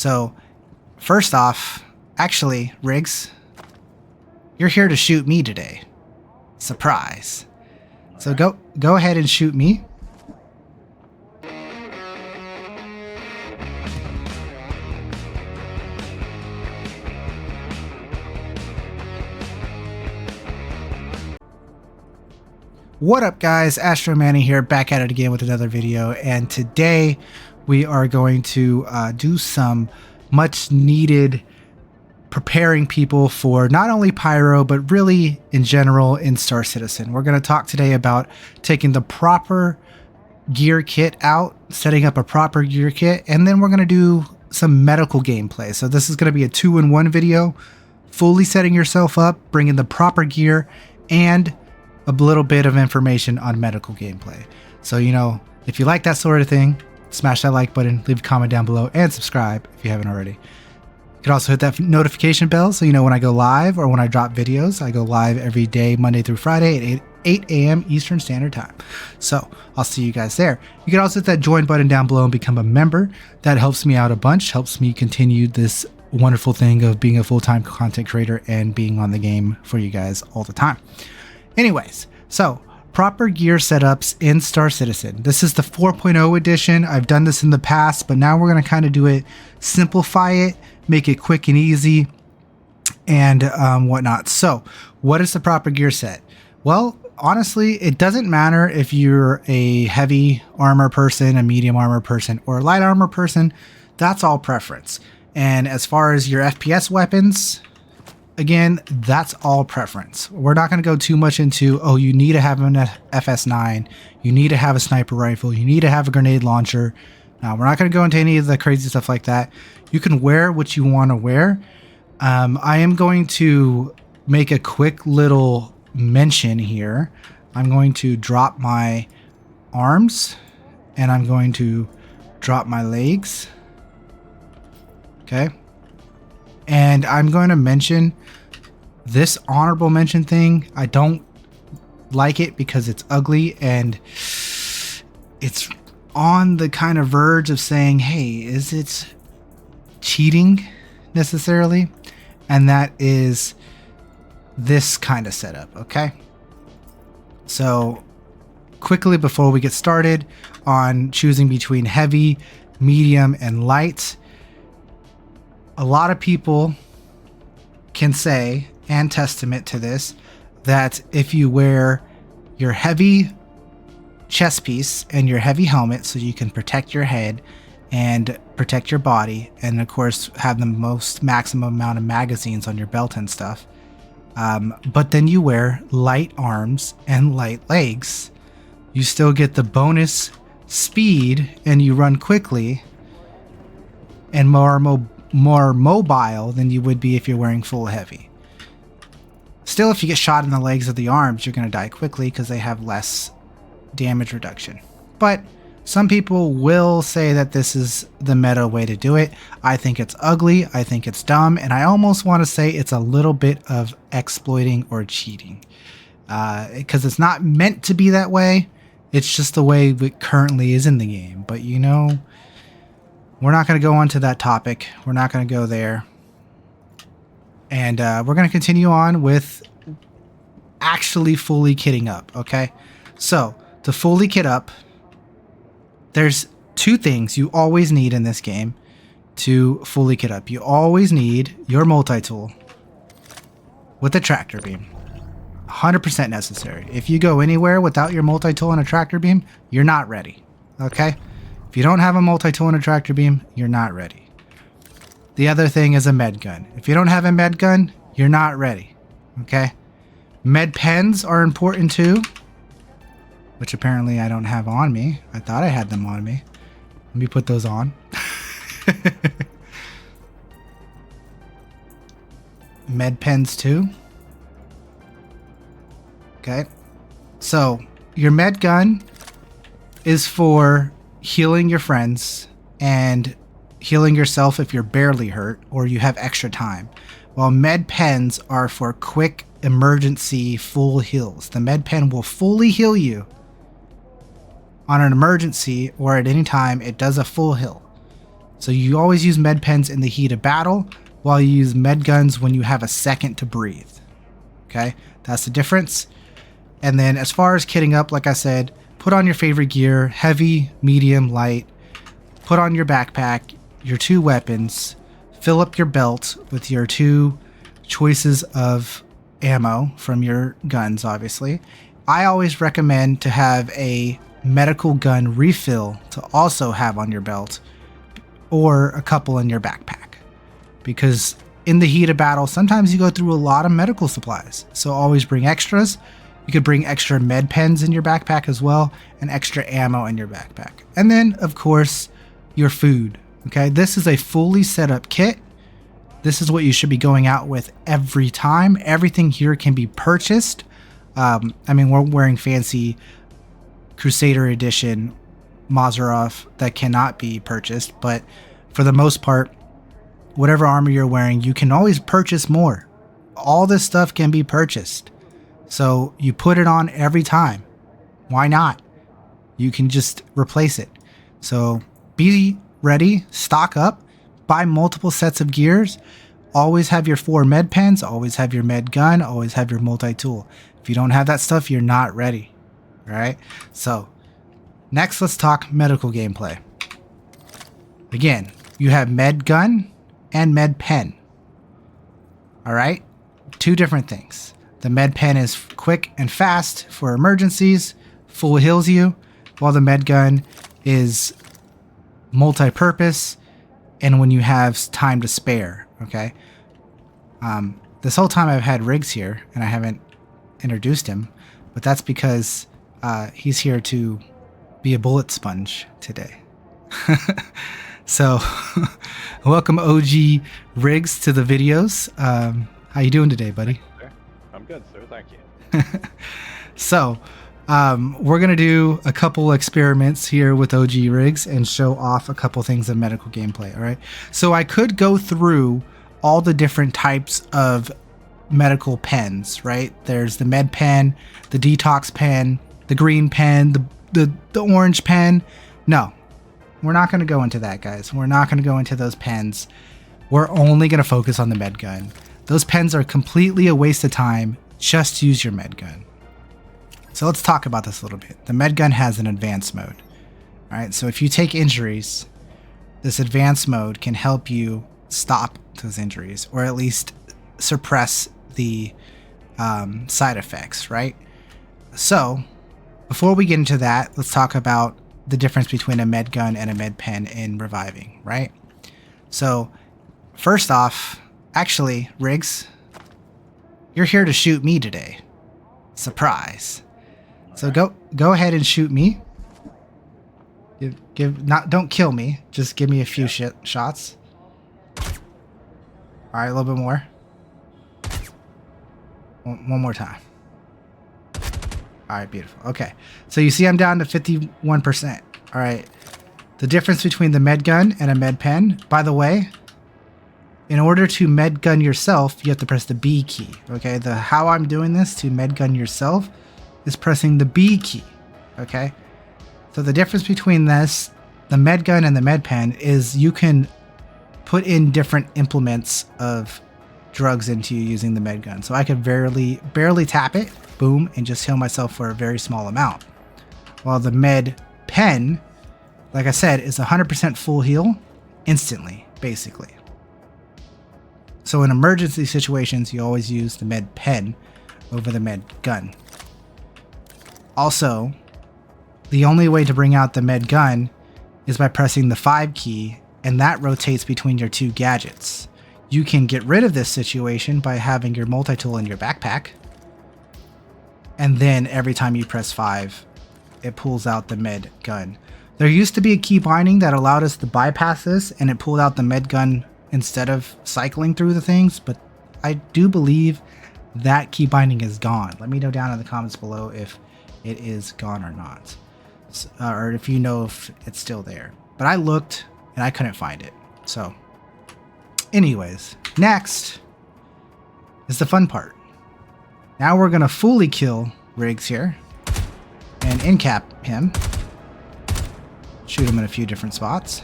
So first off, actually, Riggs, you're here to shoot me today. Surprise. So go ahead and shoot me. What up guys, Astro here, back at it again with another video, and today we are going to do some much needed preparing people for not only Pyro but really in general in Star Citizen. We're going to talk today about taking the proper gear kit out, setting up a proper gear kit, and then we're going to do some medical gameplay. So this is going to be a 2-in-1 video, fully setting yourself up, bringing the proper gear, and a little bit of information on medical gameplay. So, you know, if you like that sort of thing, smash that like button, leave a comment down below, and subscribe if you haven't already. You can also hit that notification bell so you know when I go live or when I drop videos. I go live every day, Monday through Friday at 8 a.m. Eastern Standard Time. So I'll see you guys there. You can also hit that join button down below and become a member. That helps me out a bunch, helps me continue this wonderful thing of being a full-time content creator and being on the game for you guys all the time. Anyways, so proper gear setups in Star Citizen. This is the 4.0 edition. I've done this in the past, but now we're going to kind of do it, simplify it, make it quick and easy, and whatnot. So what is the proper gear set? Well, honestly, it doesn't matter if you're a heavy armor person, a medium armor person, or a light armor person. That's all preference. And as far as your FPS weapons, again, that's all preference. We're not going to go too much into, oh, you need to have an FS9, you need to have a sniper rifle, you need to have a grenade launcher. Now, we're not going to go into any of the crazy stuff like that. You can wear what you want to wear. I am going to make a quick little mention here. I'm going to drop my arms and I'm going to drop my legs. Okay. And I'm going to mention this honorable mention thing. I don't like it because it's ugly and it's on the kind of verge of saying, hey, is it cheating necessarily? And that is this kind of setup, okay? So quickly before we get started on choosing between heavy, medium, and light, a lot of people can say, and testament to this, that if you wear your heavy chest piece and your heavy helmet so you can protect your head and protect your body, and of course have the most maximum amount of magazines on your belt and stuff, but then you wear light arms and light legs, you still get the bonus speed and you run quickly and more mobile than you would be if you're wearing full heavy. Still, if you get shot in the legs or the arms, you're going to die quickly because they have less damage reduction. But some people will say that this is the meta way to do it. I think it's ugly, I think it's dumb, and I almost want to say it's a little bit of exploiting or cheating. Because it's not meant to be that way, it's just the way it currently is in the game. But you know, we're not going to go on to that topic. We're not going to go there. And we're going to continue on with actually fully kitting up, okay? So, to fully kit up, there's two things you always need in this game to fully kit up. You always need your multi-tool with a tractor beam. 100% necessary. If you go anywhere without your multi-tool and a tractor beam, you're not ready, okay? If you don't have a multi-tool and a tractor beam, you're not ready. The other thing is a med gun. If you don't have a med gun, you're not ready. Okay? Med pens are important too, which apparently I don't have on me. I thought I had them on me. Let me put those on. Med pens too. Okay? So, your med gun is for healing your friends and healing yourself if you're barely hurt or you have extra time, while med pens are for quick emergency full heals. The med pen will fully heal you on an emergency or at any time. It does a full heal. So you always use med pens in the heat of battle, while you use med guns when you have a second to breathe. Okay, that's the difference. And then as far as kitting up, like I said, put on your favorite gear, heavy, medium, light. Put on your backpack, your 2 weapons, fill up your belt with your 2 choices of ammo from your guns, obviously. I always recommend to have a medical gun refill to also have on your belt, or a couple in your backpack. Because in the heat of battle, sometimes you go through a lot of medical supplies. So always bring extras. You could bring extra med pens in your backpack as well, and extra ammo in your backpack. And then, of course, your food. Okay, this is a fully set up kit. This is what you should be going out with every time. Everything here can be purchased. I mean, we're wearing fancy Crusader Edition Mazarov that cannot be purchased, but for the most part, whatever armor you're wearing, you can always purchase more. All this stuff can be purchased. So you put it on every time. Why not? You can just replace it. So be ready, stock up, buy multiple sets of gears. Always have your 4 med pens, always have your med gun, always have your multi-tool. If you don't have that stuff, you're not ready. All right? So next, let's talk medical gameplay. Again, you have med gun and med pen. All right? 2 different things. The med pen is quick and fast for emergencies, full heals you, while the med gun is multi-purpose and when you have time to spare. Okay? This whole time I've had Riggs here and I haven't introduced him, but that's because he's here to be a bullet sponge today. So welcome OG Riggs to the videos. How you doing today, buddy? I'm good, sir. Thank you. So we're going to do a couple experiments here with OG Riggs and show off a couple things of medical gameplay. All right. So I could go through all the different types of medical pens, right? There's the med pen, the detox pen, the green pen, the orange pen. No, we're not going to go into that, guys. We're not going to go into those pens. We're only going to focus on the med gun. Those pens are completely a waste of time. Just use your med gun. So let's talk about this a little bit. The med gun has an advanced mode. All right, so if you take injuries, this advanced mode can help you stop those injuries, or at least suppress the side effects, right? So before we get into that, let's talk about the difference between a med gun and a med pen in reviving, right? So first off, actually, Riggs, you're here to shoot me today. Surprise. So go ahead and shoot me. Don't kill me. Just give me a few shots. All right, a little bit more. One more time. All right, beautiful. Okay, so you see I'm down to 51%. All right, the difference between the med gun and a med pen, by the way, in order to med gun yourself, you have to press the B key. Okay, how I'm doing this to med gun yourself is pressing the B key. Okay, so the difference between this, the med gun and the med pen, is you can put in different implements of drugs into you using the med gun. So I could barely tap it, boom, and just heal myself for a very small amount. While the med pen, like I said, is 100% full heal instantly, basically. So in emergency situations, you always use the med pen over the med gun. Also, the only way to bring out the med gun is by pressing the 5 key, and that rotates between your 2 gadgets. You can get rid of this situation by having your multi-tool in your backpack, and then every time you press 5, it pulls out the med gun. There used to be a key binding that allowed us to bypass this, and it pulled out the med gun instead of cycling through the things, but I do believe that key binding is gone. Let me know down in the comments below if it is gone or not, or if you know if it's still there. But I looked and I couldn't find it. So anyways, next is the fun part. Now we're gonna fully kill Riggs here and in-cap him. Shoot him in a few different spots.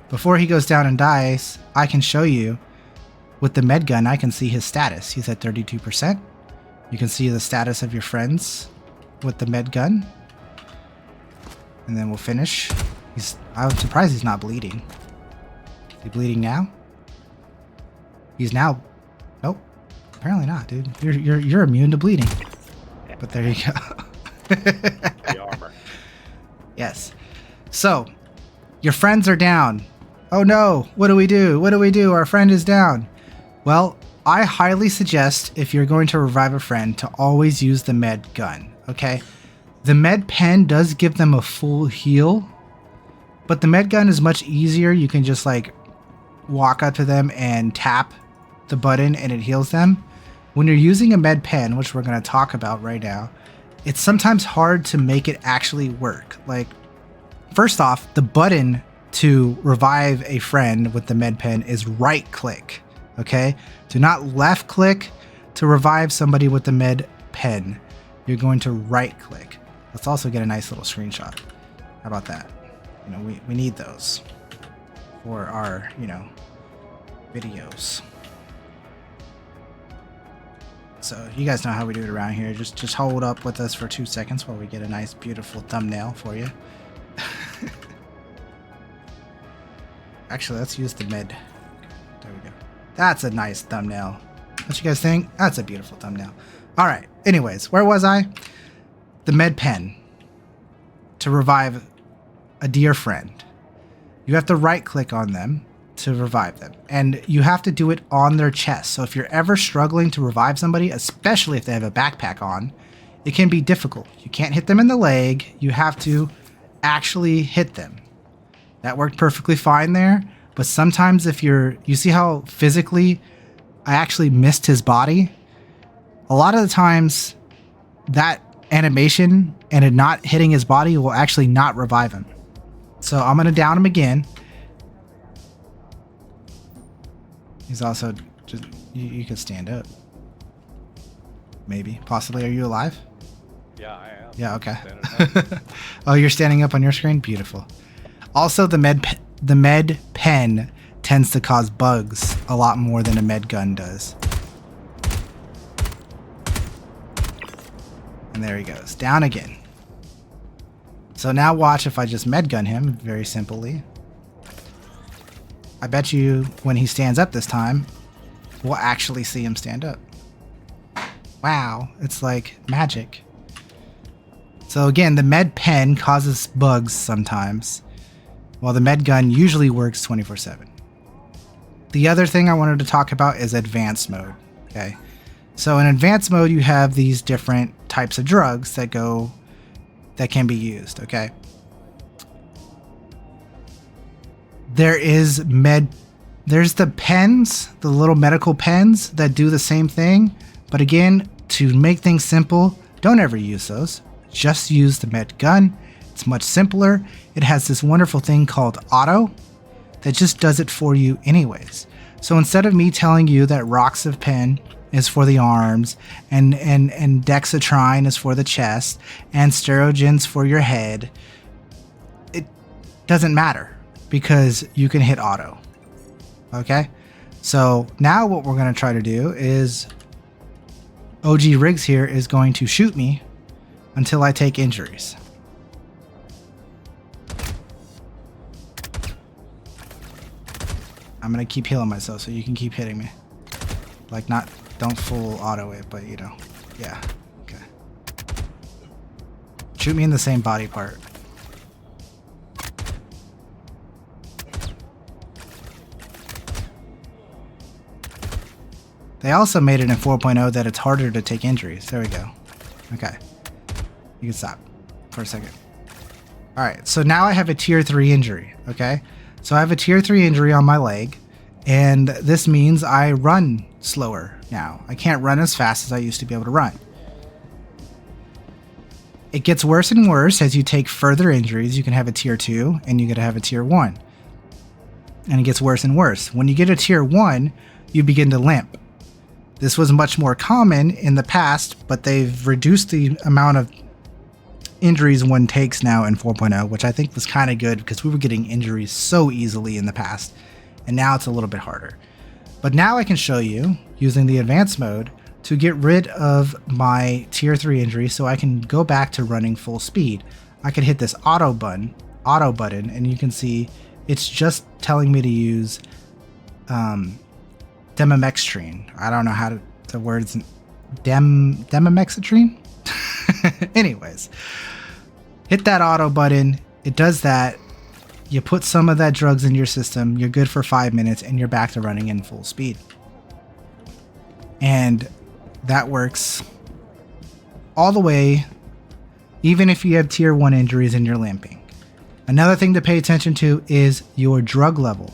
before he goes down and dies, I can show you with the med gun, I can see his status. He's at 32%. You can see the status of your friends with the med gun. And then we'll finish. I'm surprised he's not bleeding. Is he bleeding now? He's now... Nope. Apparently not, dude. You're immune to bleeding. But there you go. The armor. Yes. So, your friends are down. Oh no, what do we do? What do we do? Our friend is down. Well, I highly suggest if you're going to revive a friend to always use the med gun, okay? The med pen does give them a full heal, but the med gun is much easier. You can just like walk up to them and tap the button and it heals them. When you're using a med pen, which we're going to talk about right now, it's sometimes hard to make it actually work. Like, first off, the button to revive a friend with the med pen is right click, okay? Do not left click to revive somebody with the med pen. You're going to right click. Let's also get a nice little screenshot. How about that? You know, we need those for our, you know, videos. So you guys know how we do it around here. Just hold up with us for 2 seconds while we get a nice beautiful thumbnail for you. Actually, let's use the med. There we go. That's a nice thumbnail. What you guys think? That's a beautiful thumbnail. All right. Anyways, where was I? The med pen. To revive a dear friend, you have to right click on them to revive them. And you have to do it on their chest. So if you're ever struggling to revive somebody, especially if they have a backpack on, it can be difficult. You can't hit them in the leg. You have to actually hit them. That worked perfectly fine there. But sometimes if you see how physically I actually missed his body? A lot of the times that animation and it not hitting his body will actually not revive him. So I'm going to down him again. He's also just, you can stand up. Maybe, possibly. Are you alive? Yeah, I am. Yeah, okay. Oh, you're standing up on your screen? Beautiful. Also, the med pen tends to cause bugs a lot more than a med gun does. And there he goes. Down again. So now watch if I just med gun him very simply. I bet you when he stands up this time, we'll actually see him stand up. Wow, it's like magic. So again, the med pen causes bugs sometimes, while the med gun usually works 24/7. The other thing I wanted to talk about is advanced mode. Okay, so in advanced mode, you have these different types of drugs that can be used. Okay, there's the pens, the little medical pens that do the same thing. But again, to make things simple, don't ever use those. Just use the med gun. It's much simpler. It has this wonderful thing called auto that just does it for you anyways. So instead of me telling you that Roxapen is for the arms and Dexatrine is for the chest and Sterogen's for your head, it doesn't matter because you can hit auto. Okay? So now what we're going to try to do is OG Riggs here is going to shoot me until I take injuries. I'm going to keep healing myself so you can keep hitting me. Like don't full auto it, but you know, yeah, okay. Shoot me in the same body part. They also made it in 4.0 that it's harder to take injuries. There we go. Okay. You can stop for a second. Alright, so now I have a tier 3 injury, okay? So I have a tier 3 injury on my leg, and this means I run slower now. I can't run as fast as I used to be able to run. It gets worse and worse as you take further injuries. You can have a tier 2, and you get to have a tier 1. And it gets worse and worse. When you get a tier 1, you begin to limp. This was much more common in the past, but they've reduced the amount of injuries one takes now in 4.0, which I think was kind of good because we were getting injuries so easily in the past, and now it's a little bit harder. But now I can show you, using the advanced mode, to get rid of my tier 3 injury so I can go back to running full speed. I can hit this auto button, and you can see it's just telling me to use demamextrine. I don't know how to, the words, demamextrine? Anyways, hit that auto button, it does that, you put some of that drugs in your system, you're good for 5 minutes, and you're back to running in full speed. And that works all the way, even if you have tier 1 injuries and you're limping. Another thing to pay attention to is your drug level.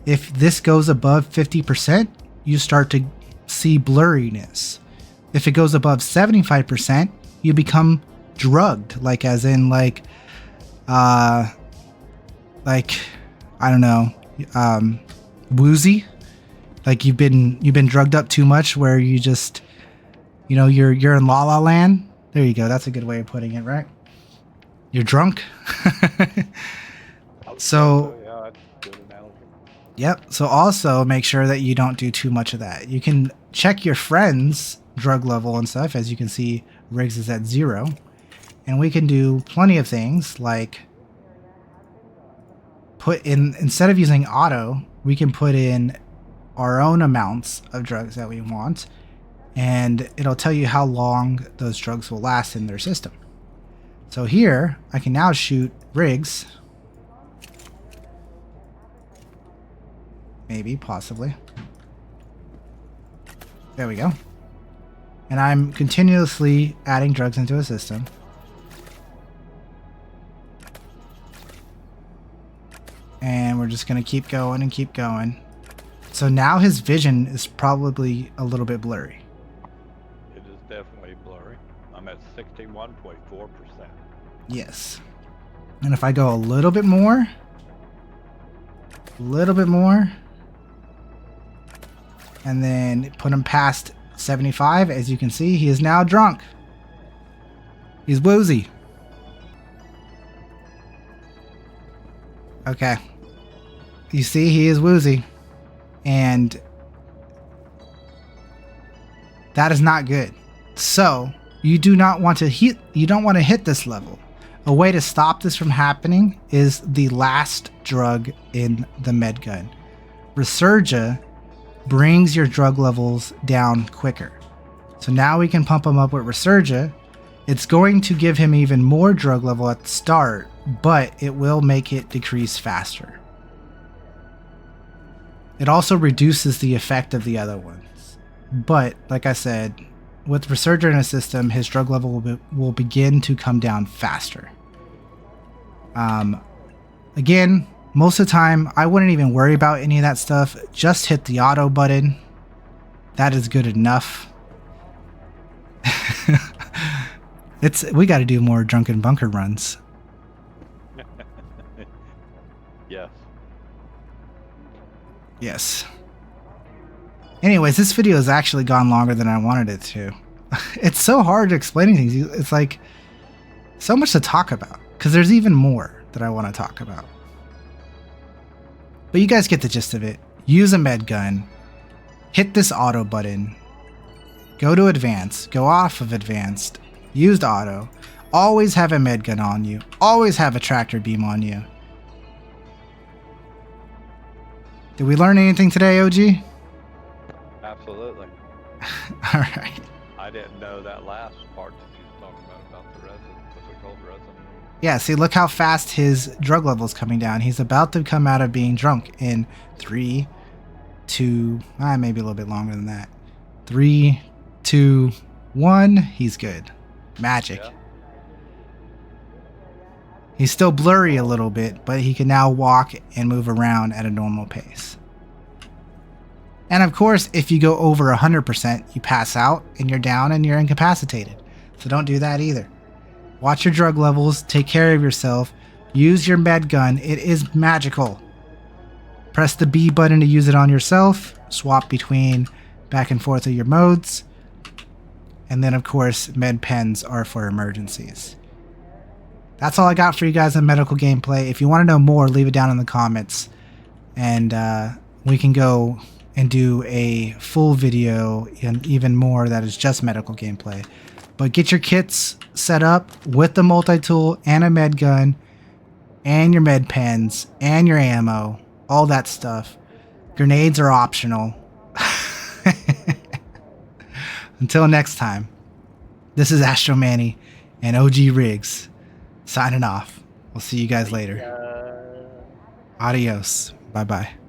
If this goes above 50%, you start to see blurriness. If it goes above 75%, you become drugged, like as in like I don't know, woozy. Like you've been drugged up too much, where you just, you know, you're in La La Land. There you go. That's a good way of putting it, right? You're drunk. So yeah, that's a good analogy. yep. So also make sure that you don't do too much of that. You can check your friends' drug level and stuff. As you can see, Riggs is at 0. And we can do plenty of things like put in, instead of using auto, we can put in our own amounts of drugs that we want. And it'll tell you how long those drugs will last in their system. So here, I can now shoot Riggs. Maybe, possibly. There we go. And I'm continuously adding drugs into a system. And we're just going to keep going and keep going. So now his vision is probably a little bit blurry. It is definitely blurry. I'm at 61.4%. Yes. And if I go a little bit more, and then put him past 75, as you can see, he is now drunk. He's woozy. Okay. You see, he is woozy. And that is not good. So you do not want to hit this level. A way to stop this from happening is the last drug in the med gun. Resurgia brings your drug levels down quicker. So now we can pump him up with Resurgia. It's going to give him even more drug level at the start, but it will make it decrease faster. It also reduces the effect of the other ones. But like I said, with Resurgia in a system, his drug level will begin to come down faster. Again, most of the time, I wouldn't even worry about any of that stuff. Just hit the auto button. That is good enough. We got to do more drunken bunker runs. Yes. Yes. Anyways, this video has actually gone longer than I wanted it to. It's so hard explaining things. It's like so much to talk about, because there's even more that I want to talk about. But you guys get the gist of it. Use a med gun. Hit this auto button. Go to advanced. Go off of advanced. Use auto. Always have a med gun on you. Always have a tractor beam on you. Did we learn anything today, OG? Absolutely. All right. I didn't know that last part that you were talking about the resin. What's it called, resin? Yeah, see, look how fast his drug level is coming down. He's about to come out of being drunk in 3, 2, maybe a little bit longer than that. 3, 2, 1. He's good. Magic. Yeah. He's still blurry a little bit, but he can now walk and move around at a normal pace. And of course, if you go over 100%, you pass out and you're down and you're incapacitated. So don't do that either. Watch your drug levels, take care of yourself, use your med gun. It is magical. Press the B button to use it on yourself, swap between back and forth of your modes. And then of course, med pens are for emergencies. that's all I got for you guys on medical gameplay. If you want to know more, leave it down in the comments, and we can go and do a full video and even more that is just medical gameplay. But get your kits set up with the multi-tool and a med gun and your med pens and your ammo, all that stuff. Grenades are optional. Until next time, this is Astro Manny and OG Riggs signing off. We'll see you guys later. Adios. Bye-bye.